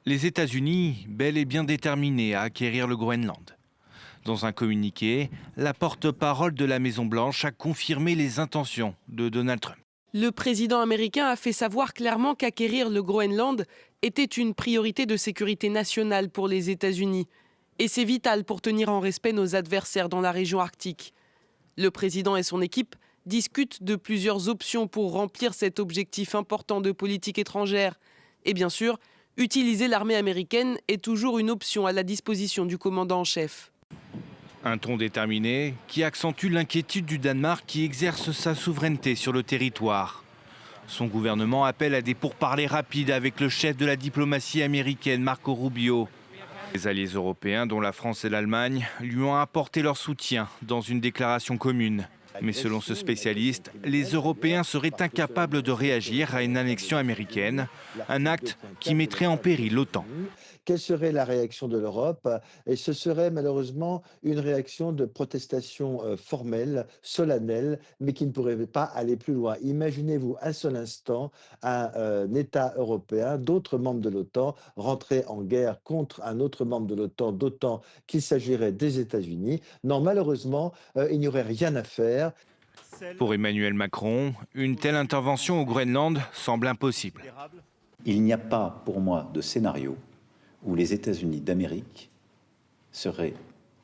Les États-Unis, bel et bien déterminés à acquérir le Groenland. Dans un communiqué, la porte-parole de la Maison-Blanche a confirmé les intentions de Donald Trump. Le président américain a fait savoir clairement qu'acquérir le Groenland était une priorité de sécurité nationale pour les États-Unis. Et c'est vital pour tenir en respect nos adversaires dans la région arctique. Le président et son équipe discutent de plusieurs options pour remplir cet objectif important de politique étrangère. Et bien sûr, utiliser l'armée américaine est toujours une option à la disposition du commandant en chef. Un ton déterminé qui accentue l'inquiétude du Danemark qui exerce sa souveraineté sur le territoire. Son gouvernement appelle à des pourparlers rapides avec le chef de la diplomatie américaine, Marco Rubio. Les alliés européens, dont la France et l'Allemagne, lui ont apporté leur soutien dans une déclaration commune. Mais selon ce spécialiste, les Européens seraient incapables de réagir à une annexion américaine, un acte qui mettrait en péril l'OTAN. Quelle serait la réaction de l'Europe? Et ce serait malheureusement une réaction de protestation formelle, solennelle, mais qui ne pourrait pas aller plus loin. Imaginez-vous un seul instant un État européen, d'autres membres de l'OTAN, rentrer en guerre contre un autre membre de l'OTAN, d'autant qu'il s'agirait des États-Unis. Non, malheureusement, il n'y aurait rien à faire. Pour Emmanuel Macron, une telle intervention au Groenland semble impossible. Il n'y a pas pour moi de scénario où les États-Unis d'Amérique seraient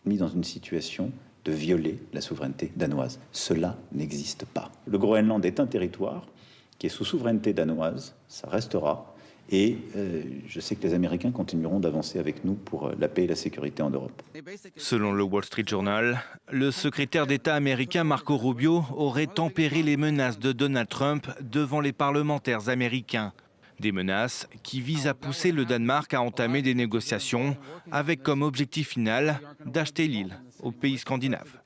mis dans une situation de violer la souveraineté danoise. Cela n'existe pas. Le Groenland est un territoire qui est sous souveraineté danoise, ça restera, et je sais que les Américains continueront d'avancer avec nous pour la paix et la sécurité en Europe. Selon le Wall Street Journal, le secrétaire d'État américain Marco Rubio aurait tempéré les menaces de Donald Trump devant les parlementaires américains. Des menaces qui visent à pousser le Danemark à entamer des négociations avec comme objectif final d'acheter l'île aux pays scandinaves.